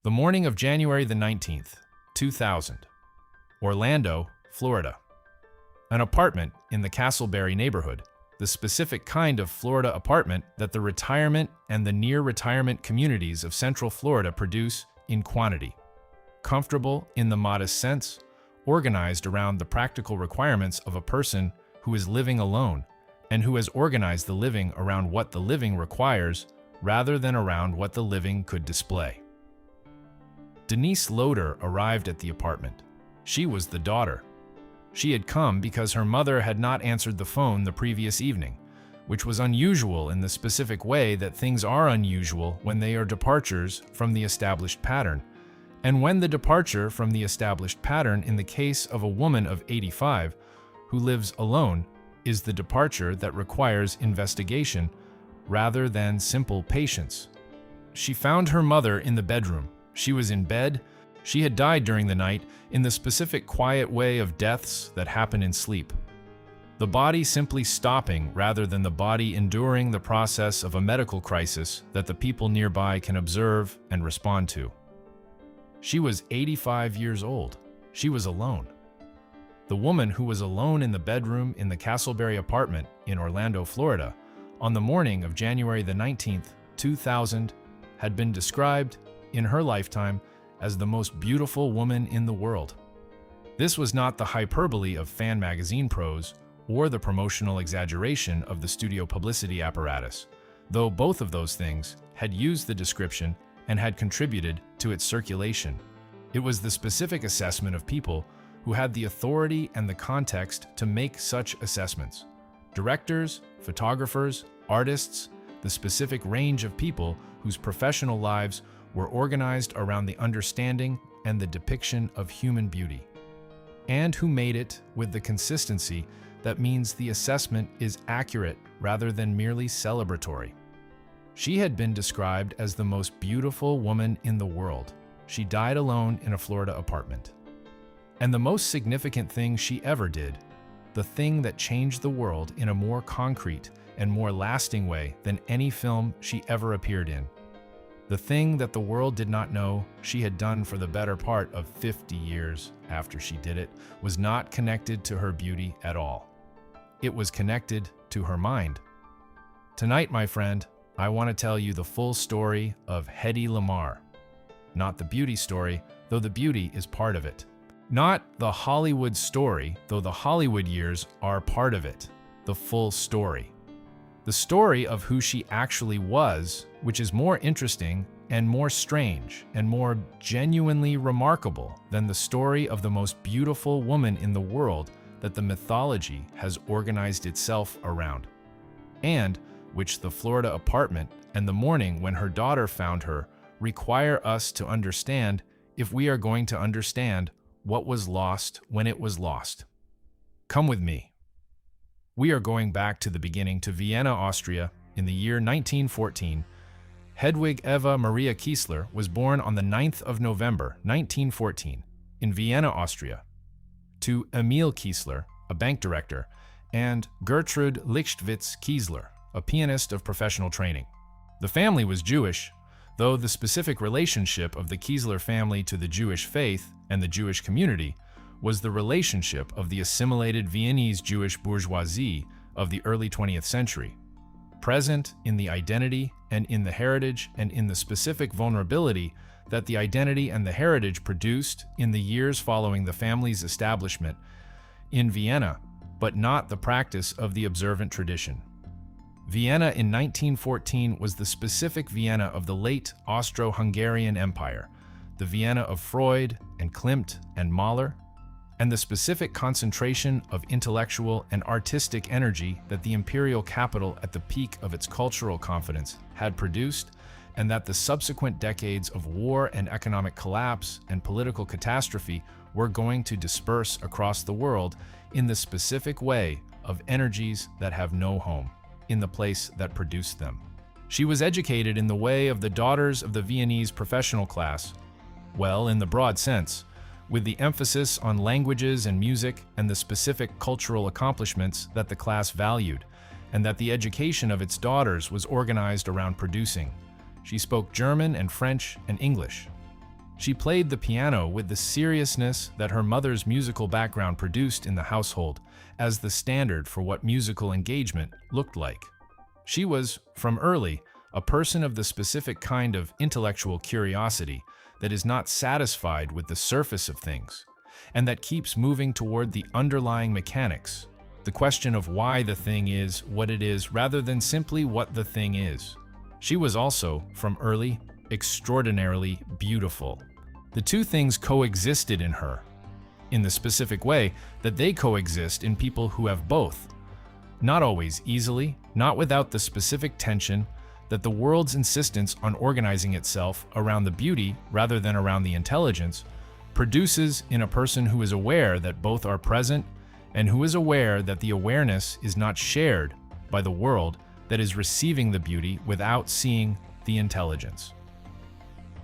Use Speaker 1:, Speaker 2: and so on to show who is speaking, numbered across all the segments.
Speaker 1: The morning of January the 19th, 2000. Orlando, Florida. An apartment in the Casselberry neighborhood, the specific kind of Florida apartment that the retirement and the near-retirement communities of Central Florida produce in quantity. Comfortable in the modest sense, organized around the practical requirements of a person who is living alone and who has organized the living around what the living requires rather than around what the living could display. Denise Loader arrived at the apartment. She was the daughter. She had come because her mother had not answered the phone the previous evening, which was unusual in the specific way that things are unusual when they are departures from the established pattern, and when the departure from the established pattern in the case of a woman of 85 who lives alone is the departure that requires investigation rather than simple patience. She found her mother in the bedroom. She was in bed. She had died during the night in the specific quiet way of deaths that happen in sleep. The body simply stopping rather than the body enduring the process of a medical crisis that the people nearby can observe and respond to. She was 85 years old. She was alone. The woman who was alone in the bedroom in the Casselberry apartment in Orlando, Florida, on the morning of January the 19th, 2000, had been described in her lifetime as the most beautiful woman in the world. This was not the hyperbole of fan magazine prose or the promotional exaggeration of the studio publicity apparatus, though both of those things had used the description and had contributed to its circulation. It was the specific assessment of people who had the authority and the context to make such assessments. Directors, photographers, artists, the specific range of people whose professional lives were organized around the understanding and the depiction of human beauty, and who made it with the consistency that means the assessment is accurate rather than merely celebratory. She had been described as the most beautiful woman in the world. She died alone in a Florida apartment. And the most significant thing she ever did, the thing that changed the world in a more concrete and more lasting way than any film she ever appeared in, the thing that the world did not know she had done for the better part of 50 years after she did it, was not connected to her beauty at all. It was connected to her mind. Tonight, my friend, I want to tell you the full story of Hedy Lamarr. Not the beauty story, though the beauty is part of it. Not the Hollywood story, though the Hollywood years are part of it. The full story. The story of who she actually was, which is more interesting and more strange and more genuinely remarkable than the story of the most beautiful woman in the world that the mythology has organized itself around, and which the Florida apartment and the morning when her daughter found her require us to understand if we are going to understand what was lost when it was lost. Come with me. We are going back to the beginning to Vienna, Austria, in the year 1914. Hedwig Eva Maria Kiesler was born on the 9th of November, 1914, in Vienna, Austria, to Emil Kiesler, a bank director, and Gertrude Lichtwitz Kiesler, a pianist of professional training. The family was Jewish, though the specific relationship of the Kiesler family to the Jewish faith and the Jewish community was the relationship of the assimilated Viennese Jewish bourgeoisie of the early 20th century, present in the identity and in the heritage and in the specific vulnerability that the identity and the heritage produced in the years following the family's establishment in Vienna, but not the practice of the observant tradition. Vienna in 1914 was the specific Vienna of the late Austro-Hungarian Empire, the Vienna of Freud and Klimt and Mahler, and the specific concentration of intellectual and artistic energy that the imperial capital at the peak of its cultural confidence had produced, and that the subsequent decades of war and economic collapse and political catastrophe were going to disperse across the world in the specific way of energies that have no home in the place that produced them. She was educated in the way of the daughters of the Viennese professional class, well, in the broad sense, with the emphasis on languages and music and the specific cultural accomplishments that the class valued, and that the education of its daughters was organized around producing. She spoke German and French and English. She played the piano with the seriousness that her mother's musical background produced in the household as the standard for what musical engagement looked like. She was, from early, a person of the specific kind of intellectual curiosity that is not satisfied with the surface of things, and that keeps moving toward the underlying mechanics, the question of why the thing is what it is rather than simply what the thing is. She was also, from early, extraordinarily beautiful. The two things coexisted in her, in the specific way that they coexist in people who have both. Not always easily, not without the specific tension that the world's insistence on organizing itself around the beauty rather than around the intelligence produces in a person who is aware that both are present and who is aware that the awareness is not shared by the world that is receiving the beauty without seeing the intelligence.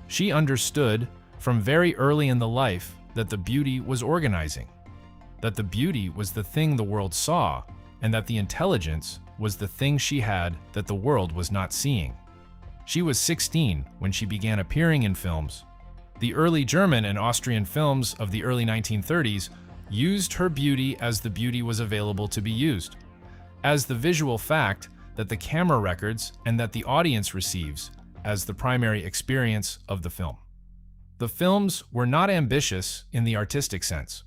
Speaker 1: She understood from very early in the life that the beauty was organizing, that the beauty was the thing the world saw, and that the intelligence was the thing she had that the world was not seeing. She was 16 when she began appearing in films. The early German and Austrian films of the early 1930s used her beauty as the beauty was available to be used, as the visual fact that the camera records and that the audience receives as the primary experience of the film. The films were not ambitious in the artistic sense.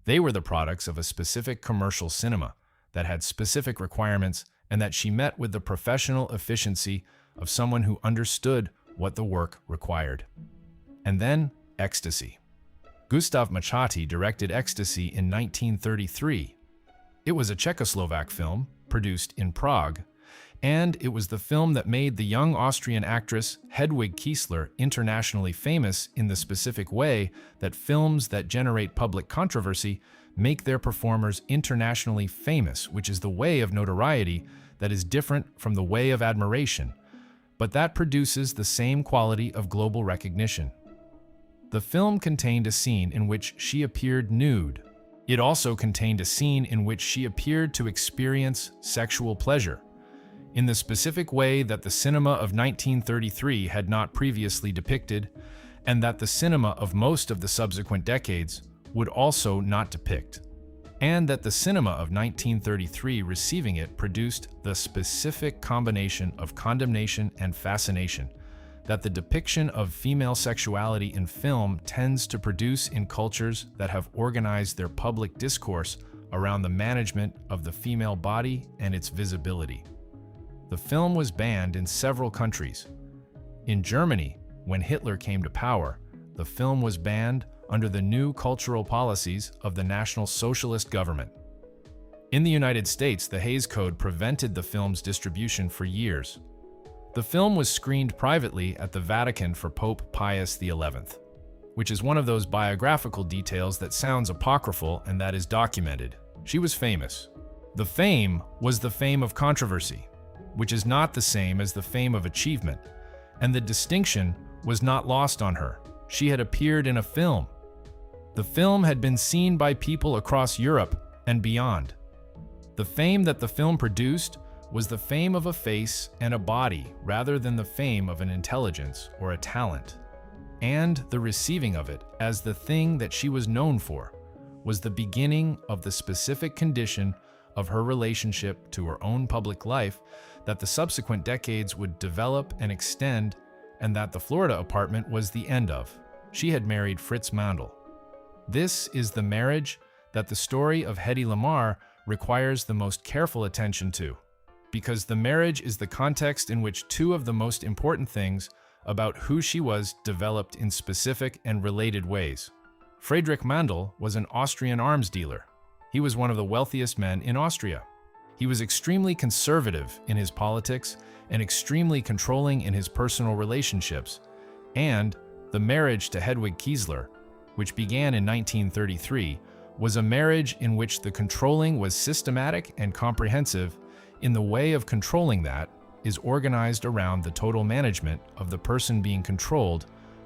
Speaker 1: They were the products of a specific commercial cinema that had specific requirements and that she met with the professional efficiency of someone who understood what the work required. And then, Ecstasy. Gustav Machati directed Ecstasy in 1933. It was a Czechoslovak film produced in Prague, and it was the film that made the young Austrian actress Hedwig Kiesler internationally famous in the specific way that films that generate public controversy make their performers internationally famous, which is the way of notoriety that is different from the way of admiration, but that produces the same quality of global recognition. The film contained a scene in which she appeared nude. It also contained a scene in which she appeared to experience sexual pleasure, in the specific way that the cinema of 1933 had not previously depicted, and that the cinema of most of the subsequent decades would also not depict, and that the cinema of 1933 receiving it produced the specific combination of condemnation and fascination that the depiction of female sexuality in film tends to produce in cultures that have organized their public discourse around the management of the female body and its visibility. The film was banned in several countries. In Germany, when Hitler came to power, the film was banned under the new cultural policies of the National Socialist government. In the United States, the Hays Code prevented the film's distribution for years. The film was screened privately at the Vatican for Pope Pius XI, which is one of those biographical details that sounds apocryphal and that is documented. She was famous. The fame was the fame of controversy, which is not the same as the fame of achievement, and the distinction was not lost on her. She had appeared in a film. The film had been seen by people across Europe and beyond. The fame that the film produced was the fame of a face and a body rather than the fame of an intelligence or a talent. And the receiving of it as the thing that she was known for was the beginning of the specific condition of her relationship to her own public life that the subsequent decades would develop and extend, and that the Florida apartment was the end of. She had married Fritz Mandl. This is the marriage that the story of Hedy Lamarr requires the most careful attention to, because the marriage is the context in which two of the most important things about who she was developed in specific and related ways. Friedrich Mandl was an Austrian arms dealer. He was one of the wealthiest men in Austria. He was extremely conservative in his politics and extremely controlling in his personal relationships, and the marriage to Hedwig Kiesler, which began in 1933, was a marriage in which the controlling was systematic and comprehensive in the way of controlling that is organized around the total management of the person being controlled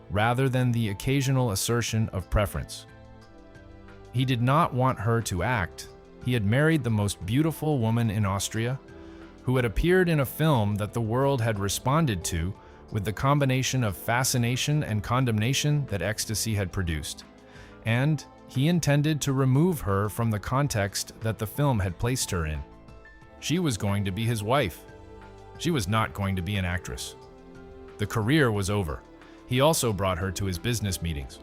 Speaker 1: rather than the occasional assertion of preference. He did not want her to act. He had married the most beautiful woman in Austria, who had appeared in a film that the world had responded to with the combination of fascination and condemnation that ecstasy had produced, and he intended to remove her from the context that the film had placed her in. She was going to be his wife. She was not going to be an actress. The career was over. He also brought her to his business meetings.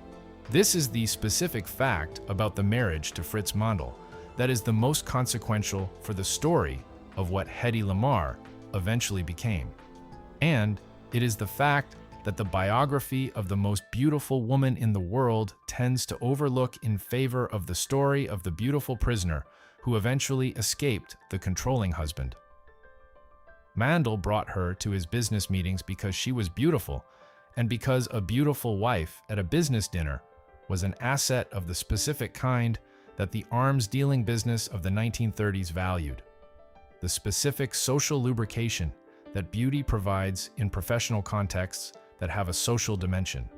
Speaker 1: This is the specific fact about the marriage to Fritz Mandl that is the most consequential for the story of what Hedy Lamarr eventually became. And it is the fact that the biography of the most beautiful woman in the world tends to overlook in favor of the story of the beautiful prisoner who eventually escaped the controlling husband. Mandl brought her to his business meetings because she was beautiful, and because a beautiful wife at a business dinner was an asset of the specific kind that the arms-dealing business of the 1930s valued. The specific social lubrication that beauty provides in professional contexts that have a social dimension.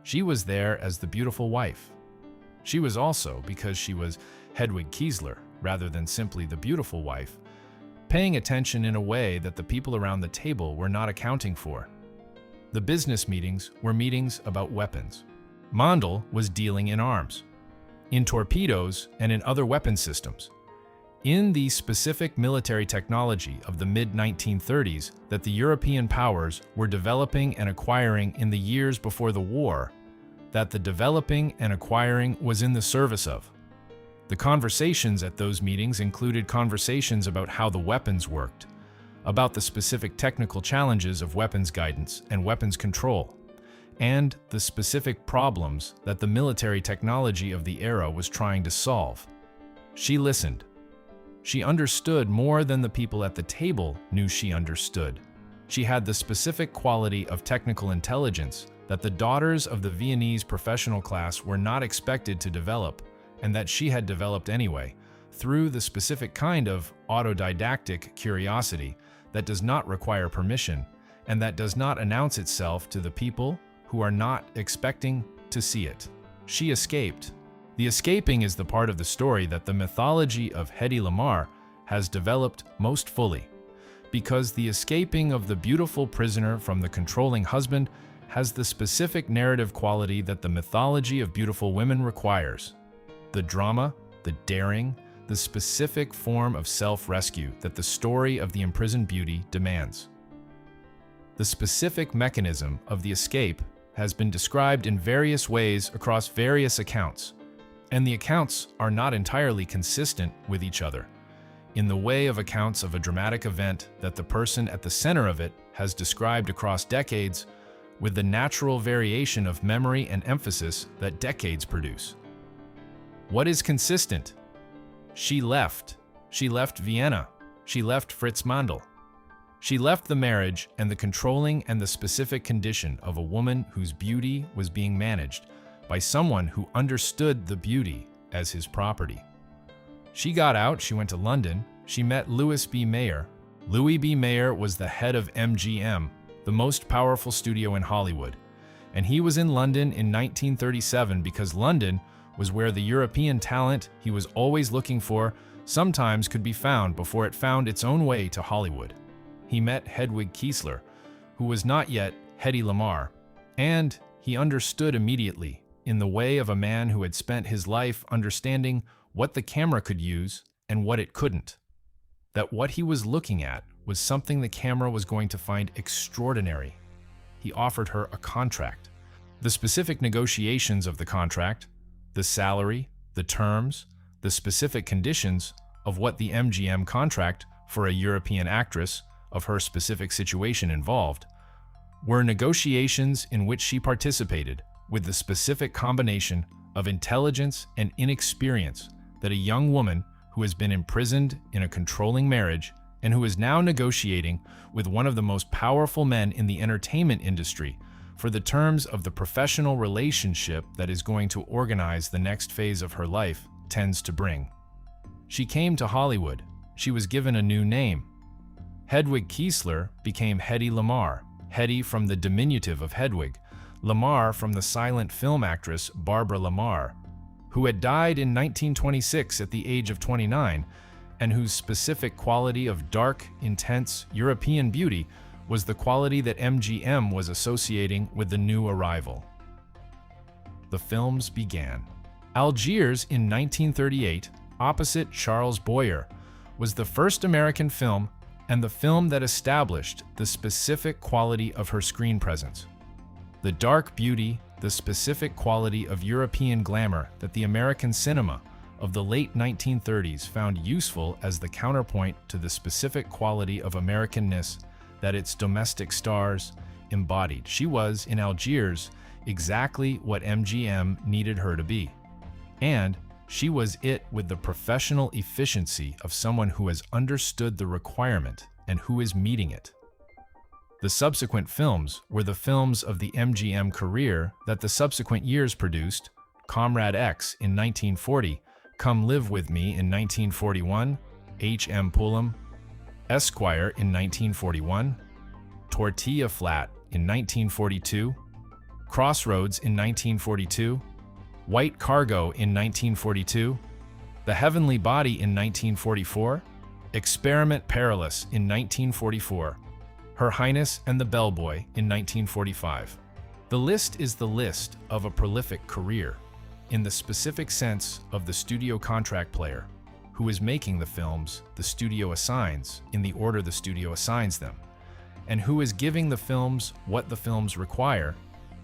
Speaker 1: She was there as the beautiful wife. She was also, because she was Hedwig Kiesler rather than simply the beautiful wife, paying attention in a way that the people around the table were not accounting for. The business meetings were meetings about weapons. Mandl was dealing in arms, in torpedoes, and in other weapon systems. In the specific military technology of the mid-1930s that the European powers were developing and acquiring in the years before the war, that the developing and acquiring was in the service of. The conversations at those meetings included conversations about how the weapons worked, about the specific technical challenges of weapons guidance and weapons control, and the specific problems that the military technology of the era was trying to solve. She listened. She understood more than the people at the table knew she understood. She had the specific quality of technical intelligence that the daughters of the Viennese professional class were not expected to develop, and that she had developed anyway, through the specific kind of autodidactic curiosity that does not require permission, and that does not announce itself to the people who are not expecting to see it. She escaped. The escaping is the part of the story that the mythology of Hedy Lamarr has developed most fully, because the escaping of the beautiful prisoner from the controlling husband has the specific narrative quality that the mythology of beautiful women requires. The drama, the daring, the specific form of self-rescue that the story of the imprisoned beauty demands. The specific mechanism of the escape has been described in various ways across various accounts, and the accounts are not entirely consistent with each other, in the way of accounts of a dramatic event that the person at the center of it has described across decades, with the natural variation of memory and emphasis that decades produce. What is consistent? She left. She left Vienna. She left Fritz Mandl. She left the marriage and the controlling and the specific condition of a woman whose beauty was being managed by someone who understood the beauty as his property. She got out, she went to London, she met Louis B. Mayer. Louis B. Mayer was the head of MGM, the most powerful studio in Hollywood, and he was in London in 1937 because London was where the European talent he was always looking for sometimes could be found before it found its own way to Hollywood. He met Hedwig Kiesler, who was not yet Hedy Lamarr, and he understood immediately, in the way of a man who had spent his life understanding what the camera could use and what it couldn't, that what he was looking at was something the camera was going to find extraordinary. He offered her a contract. The specific negotiations of the contract, the salary, the terms, the specific conditions of what the MGM contract for a European actress of her specific situation involved, were negotiations in which she participated with the specific combination of intelligence and inexperience that a young woman who has been imprisoned in a controlling marriage and who is now negotiating with one of the most powerful men in the entertainment industry for the terms of the professional relationship that is going to organize the next phase of her life tends to bring. She came to Hollywood. She was given a new name. Hedwig Kiesler became Hedy Lamarr, Hedy from the diminutive of Hedwig, Lamarr from the silent film actress Barbara Lamarr, who had died in 1926 at the age of 29, and whose specific quality of dark, intense European beauty was the quality that MGM was associating with the new arrival. The films began. Algiers in 1938, opposite Charles Boyer, was the first American film and the film that established the specific quality of her screen presence. The dark beauty, the specific quality of European glamour that the American cinema of the late 1930s found useful as the counterpoint to the specific quality of Americanness that its domestic stars embodied. She was, in Algiers, exactly what MGM needed her to be. And she was it with the professional efficiency of someone who has understood the requirement and who is meeting it. The subsequent films were the films of the MGM career that the subsequent years produced: Comrade X in 1940, Come Live With Me in 1941, H.M. Pullum, Esquire in 1941, Tortilla Flat in 1942, Crossroads in 1942, White Cargo in 1942, The Heavenly Body in 1944, Experiment Perilous in 1944, Her Highness and the Bellboy in 1945. The list is the list of a prolific career, in the specific sense of the studio contract player, who is making the films the studio assigns in the order the studio assigns them, and who is giving the films what the films require,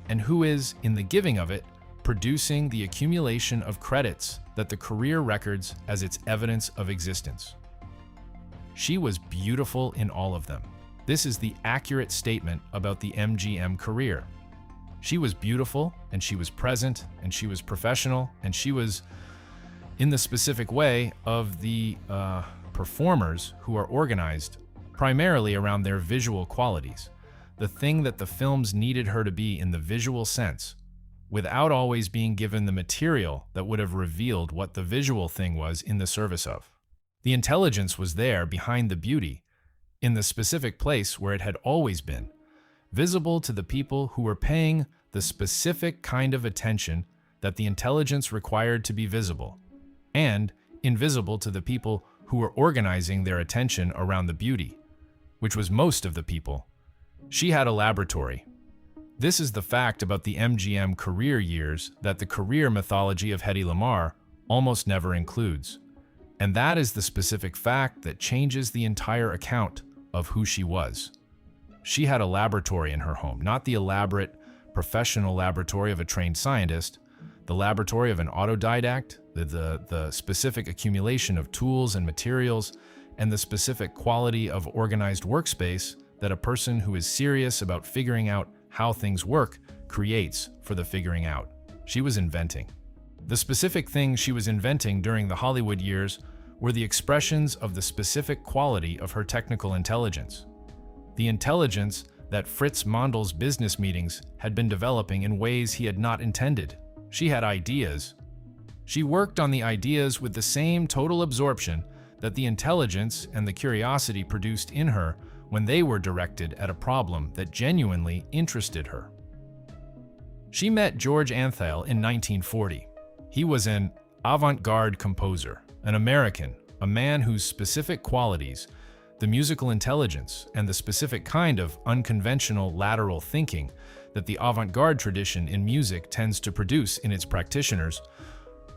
Speaker 1: and who is, in the giving of it, producing the accumulation of credits that the career records as its evidence of existence. She was beautiful in all of them. This is the accurate statement about the MGM career. She was beautiful, and she was present, and she was professional, and she was in the specific way of the performers who are organized primarily around their visual qualities, the thing that the films needed her to be in the visual sense, without always being given the material that would have revealed what the visual thing was in the service of. The intelligence was there behind the beauty, in the specific place where it had always been, visible to the people who were paying the specific kind of attention that the intelligence required to be visible, and invisible to the people who were organizing their attention around the beauty, which was most of the people. She had a laboratory. This is the fact about the MGM career years that the career mythology of Hedy Lamarr almost never includes. And that is the specific fact that changes the entire account of who she was. She had a laboratory in her home, not the elaborate professional laboratory of a trained scientist, the laboratory of an autodidact, the specific accumulation of tools and materials, and the specific quality of organized workspace that a person who is serious about figuring out how things work creates for the figuring out. She was inventing. The specific things she was inventing during the Hollywood years were the expressions of the specific quality of her technical intelligence. The intelligence that Fritz Mandel's business meetings had been developing in ways he had not intended. She had ideas. She worked on the ideas with the same total absorption that the intelligence and the curiosity produced in her when they were directed at a problem that genuinely interested her. She met George Antheil in 1940. He was an avant-garde composer, an American, a man whose specific qualities, the musical intelligence, and the specific kind of unconventional lateral thinking that the avant-garde tradition in music tends to produce in its practitioners,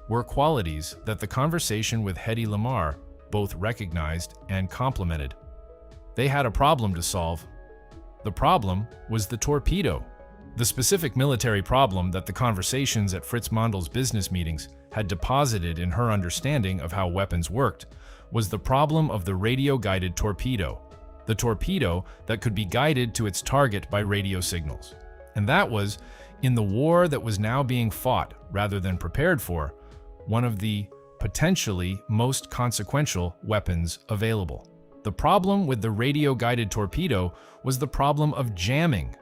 Speaker 1: were qualities that the conversation with Hedy Lamarr both recognized and complimented. They had a problem to solve. The problem was the torpedo. The specific military problem that the conversations at Fritz Mandel's business meetings had deposited in her understanding of how weapons worked was the problem of the radio-guided torpedo, the torpedo that could be guided to its target by radio signals. And that was, in the war that was now being fought rather than prepared for, one of the potentially most consequential weapons available. The problem with the radio-guided torpedo was the problem of jamming.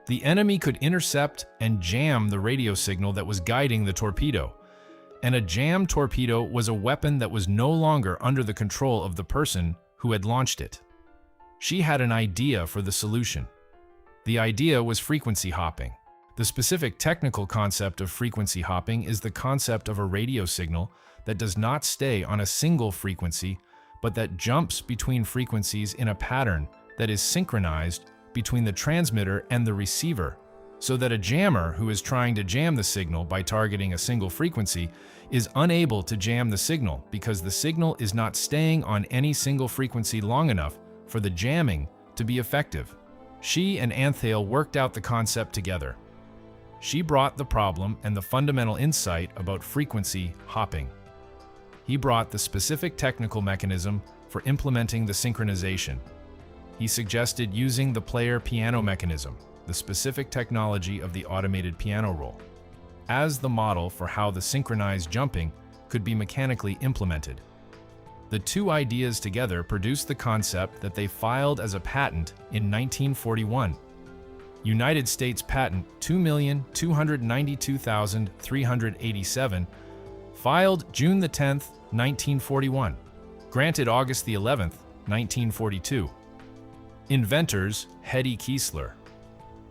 Speaker 1: The enemy could intercept and jam the radio signal that was guiding the torpedo, and a jammed torpedo was a weapon that was no longer under the control of the person who had launched it. She had an idea for the solution. The idea was frequency hopping. The specific technical concept of frequency hopping is the concept of a radio signal that does not stay on a single frequency, but that jumps between frequencies in a pattern that is synchronized between the transmitter and the receiver, so that a jammer who is trying to jam the signal by targeting a single frequency is unable to jam the signal because the signal is not staying on any single frequency long enough for the jamming to be effective. She and Antheil worked out the concept together. She brought the problem and the fundamental insight about frequency hopping. He brought the specific technical mechanism for implementing the synchronization. He suggested using the player piano mechanism, the specific technology of the automated piano roll, as the model for how the synchronized jumping could be mechanically implemented. The two ideas together produced the concept that they filed as a patent in 1941. United States Patent 2,292,387, filed June 10, 1941, granted August 11, 1942. Inventors Hedy Lamarr.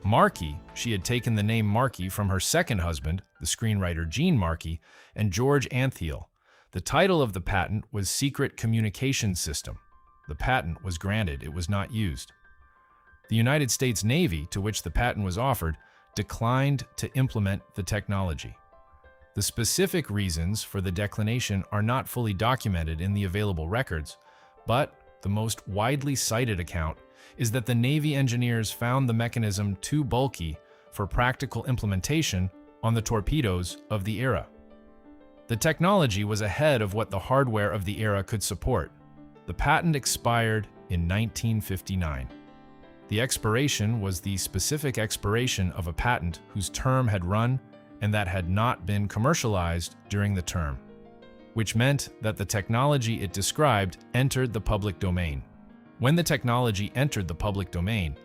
Speaker 1: Markey, she had taken the name Markey from her second husband, the screenwriter Gene Markey, and George Antheil. The title of the patent was Secret Communication System. The patent was granted, it was not used. The United States Navy, to which the patent was offered, declined to implement the technology. The specific reasons for the declination are not fully documented in the available records, but the most widely cited account is that the Navy engineers found the mechanism too bulky for practical implementation on the torpedoes of the era. The technology was ahead of what the hardware of the era could support. The patent expired in 1959. The expiration was the specific expiration of a patent whose term had run and that had not been commercialized during the term, which meant that the technology it described entered the public domain. When the technology entered the public domain,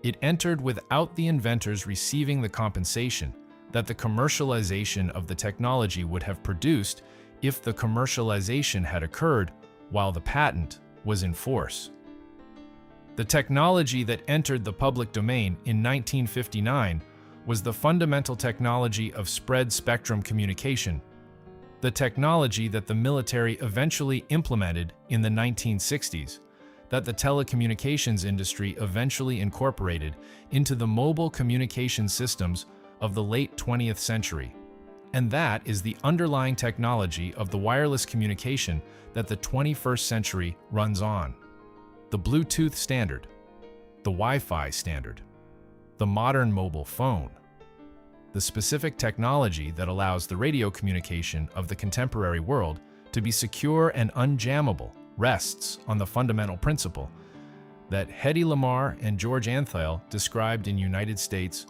Speaker 1: it entered without the inventors receiving the compensation that the commercialization of the technology would have produced if the commercialization had occurred while the patent was in force. The technology that entered the public domain in 1959 was the fundamental technology of spread spectrum communication, the technology that the military eventually implemented in the 1960s, that the telecommunications industry eventually incorporated into the mobile communication systems of the late 20th century. And that is the underlying technology of the wireless communication that the 21st century runs on. The Bluetooth standard, the Wi-Fi standard, the modern mobile phone, the specific technology that allows the radio communication of the contemporary world to be secure and unjammable rests on the fundamental principle that Hedy Lamarr and George Antheil described in United States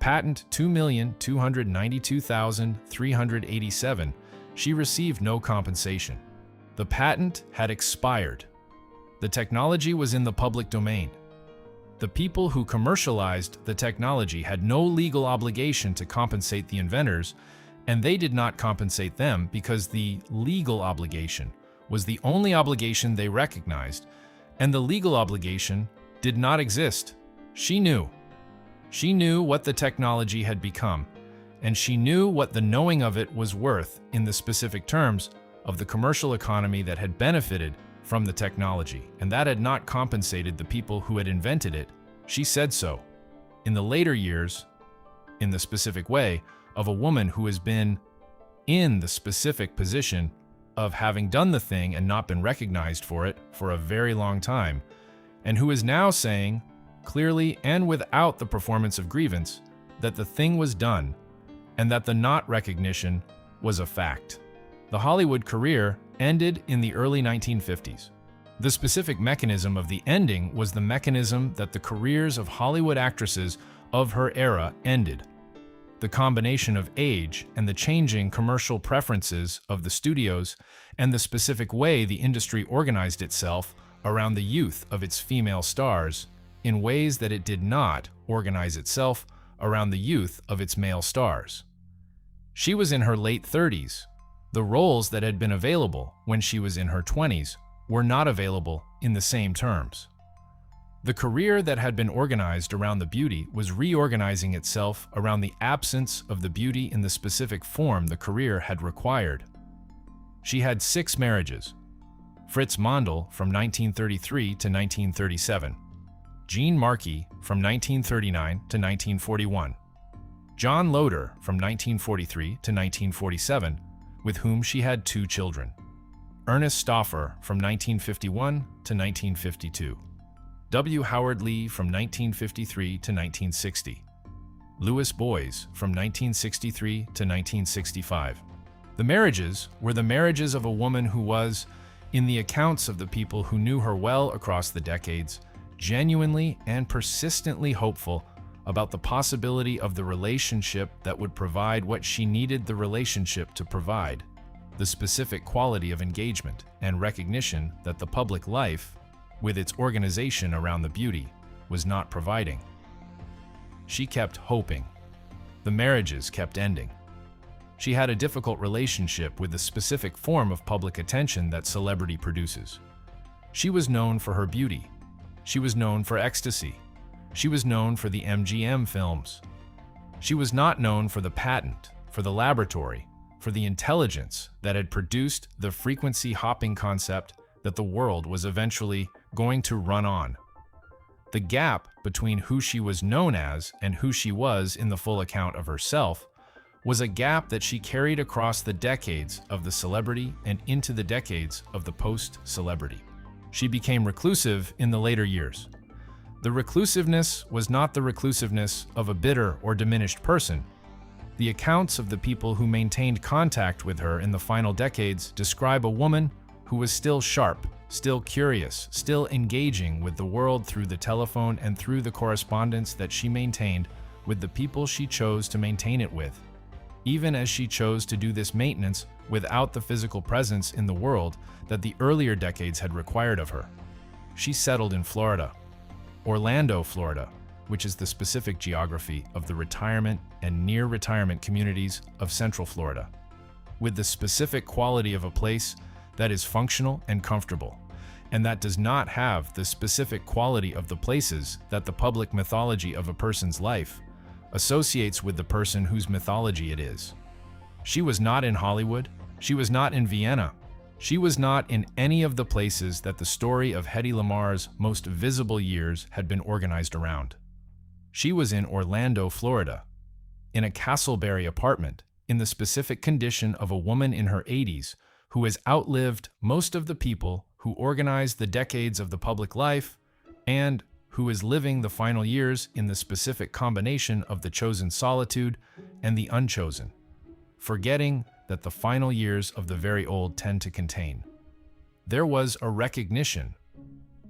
Speaker 1: Patent 2,292,387. She received no compensation. The patent had expired. The technology was in the public domain. The people who commercialized the technology had no legal obligation to compensate the inventors, and they did not compensate them because the legal obligation was the only obligation they recognized, and the legal obligation did not exist. She knew. She knew what the technology had become, and she knew what the knowing of it was worth in the specific terms of the commercial economy that had benefited from the technology, and that had not compensated the people who had invented it. She said so. In the later years, in the specific way of a woman who has been in the specific position of having done the thing and not been recognized for it for a very long time, and who is now saying, clearly and without the performance of grievance, that the thing was done and that the not recognition was a fact. The Hollywood career ended in the early 1950s. The specific mechanism of the ending was the mechanism that the careers of Hollywood actresses of her era ended. The combination of age and the changing commercial preferences of the studios and the specific way the industry organized itself around the youth of its female stars in ways that it did not organize itself around the youth of its male stars. She was in her late 30s. The roles that had been available when she was in her 20s were not available in the same terms. The career that had been organized around the beauty was reorganizing itself around the absence of the beauty in the specific form the career had required. She had 6 marriages. Fritz Mondel from 1933 to 1937. Jean Markey from 1939 to 1941, John Loder from 1943 to 1947, with whom she had 2 children, Ernest Stauffer from 1951 to 1952, W. Howard Lee from 1953 to 1960, Louis Boys from 1963 to 1965. The marriages were the marriages of a woman who was, in the accounts of the people who knew her well across the decades, genuinely and persistently hopeful about the possibility of the relationship that would provide what she needed the relationship to provide, the specific quality of engagement and recognition that the public life, with its organization around the beauty, was not providing. She kept hoping. The marriages kept ending. She had a difficult relationship with the specific form of public attention that celebrity produces. She was known for her beauty. She was known for ecstasy. She was known for the MGM films. She was not known for the patent, for the laboratory, for the intelligence that had produced the frequency hopping concept that the world was eventually going to run on. The gap between who she was known as and who she was in the full account of herself was a gap that she carried across the decades of the celebrity and into the decades of the post-celebrity. She became reclusive in the later years. The reclusiveness was not the reclusiveness of a bitter or diminished person. The accounts of the people who maintained contact with her in the final decades describe a woman who was still sharp, still curious, still engaging with the world through the telephone and through the correspondence that she maintained with the people she chose to maintain it with, even as she chose to do this maintenance without the physical presence in the world that the earlier decades had required of her. She settled in Florida, Orlando, Florida, which is the specific geography of the retirement and near-retirement communities of Central Florida, with the specific quality of a place that is functional and comfortable, and that does not have the specific quality of the places that the public mythology of a person's life associates with the person whose mythology it is. She was not in Hollywood. She was not in Vienna. She was not in any of the places that the story of Hedy Lamarr's most visible years had been organized around. She was in Orlando, Florida, in a Casselberry apartment, in the specific condition of a woman in her 80s who has outlived most of the people who organized the decades of the public life and who is living the final years in the specific combination of the chosen solitude and the unchosen, forgetting that the final years of the very old tend to contain. There was a recognition.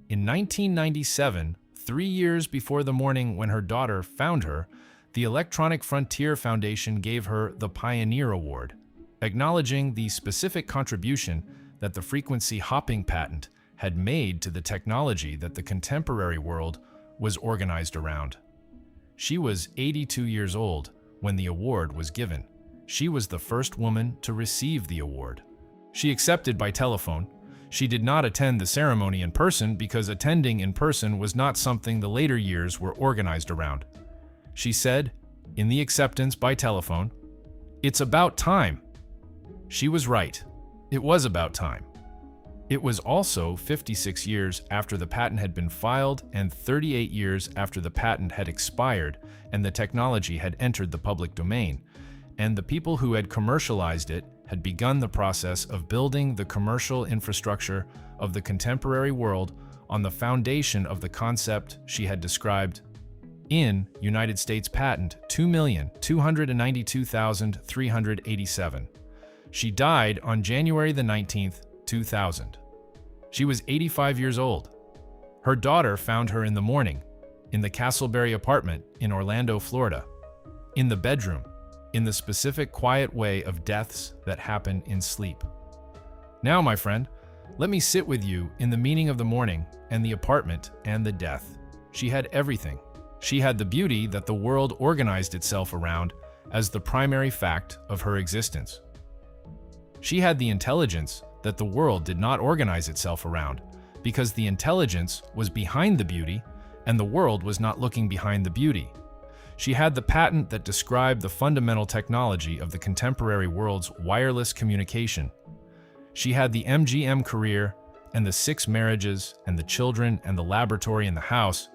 Speaker 1: In 1997, 3 years before the morning when her daughter found her, the Electronic Frontier Foundation gave her the Pioneer Award, acknowledging the specific contribution that the frequency hopping patent had made to the technology that the contemporary world was organized around. She was 82 years old when the award was given. She was the first woman to receive the award. She accepted by telephone. She did not attend the ceremony in person because attending in person was not something the later years were organized around. She said, in the acceptance by telephone, "It's about time." She was right. It was about time. It was also 56 years after the patent had been filed and 38 years after the patent had expired and the technology had entered the public domain, and the people who had commercialized it had begun the process of building the commercial infrastructure of the contemporary world on the foundation of the concept she had described in United States Patent 2,292,387. She died on January the 19th, 2000. She was 85 years old. Her daughter found her in the morning, in the Casselberry apartment in Orlando, Florida, in the bedroom, in the specific quiet way of deaths that happen in sleep. Now, my friend, let me sit with you in the meaning of the morning and the apartment and the death. She had everything. She had the beauty that the world organized itself around as the primary fact of her existence. She had the intelligence that the world did not organize itself around, because the intelligence was behind the beauty and the world was not looking behind the beauty. She had the patent that described the fundamental technology of the contemporary world's wireless communication. She had the MGM career and the 6 marriages and the children and the laboratory in the house,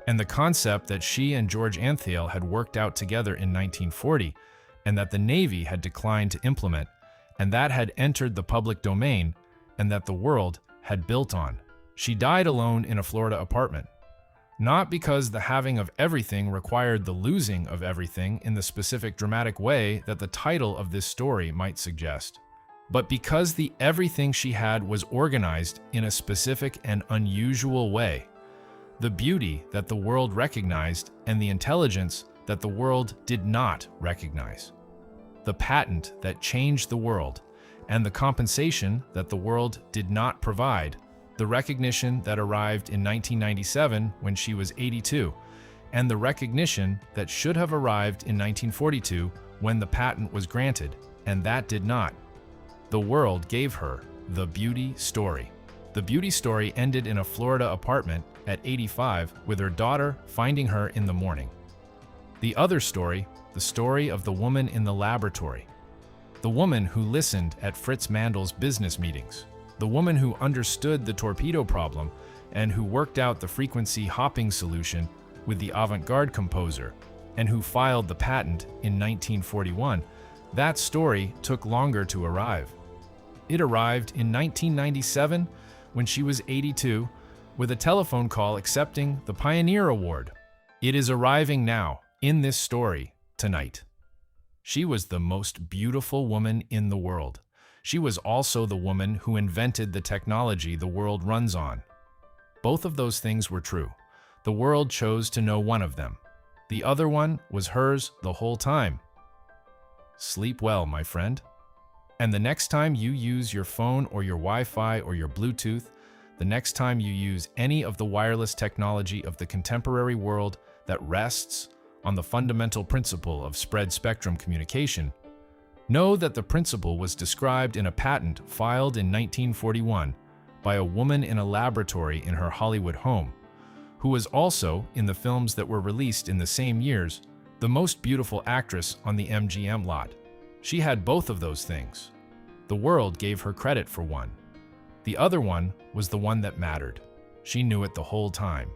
Speaker 1: and the concept that she and George Antheil had worked out together in 1940, and that the Navy had declined to implement, and that had entered the public domain, and that the world had built on. She died alone in a Florida apartment. Not because the having of everything required the losing of everything in the specific dramatic way that the title of this story might suggest, but because the everything she had was organized in a specific and unusual way. The beauty that the world recognized and the intelligence that the world did not recognize. The patent that changed the world and the compensation that the world did not provide. The recognition that arrived in 1997 when she was 82, and the recognition that should have arrived in 1942 when the patent was granted, and that did not. The world gave her the beauty story. The beauty story ended in a Florida apartment at 85 with her daughter finding her in the morning. The other story, the story of the woman in the laboratory. The woman who listened at Fritz Mandel's business meetings. The woman who understood the torpedo problem and who worked out the frequency hopping solution with the avant-garde composer and who filed the patent in 1941. That story took longer to arrive. It arrived in 1997 when she was 82 with a telephone call accepting the Pioneer Award. It is arriving now in this story tonight. She was the most beautiful woman in the world. She was also the woman who invented the technology the world runs on. Both of those things were true. The world chose to know one of them. The other one was hers the whole time. Sleep well, my friend. And the next time you use your phone or your Wi-Fi or your Bluetooth, the next time you use any of the wireless technology of the contemporary world that rests on the fundamental principle of spread spectrum communication, know that the principle was described in a patent filed in 1941 by a woman in a laboratory in her Hollywood home, who was also, in the films that were released in the same years, the most beautiful actress on the MGM lot. She had both of those things. The world gave her credit for one. The other one was the one that mattered. She knew it the whole time.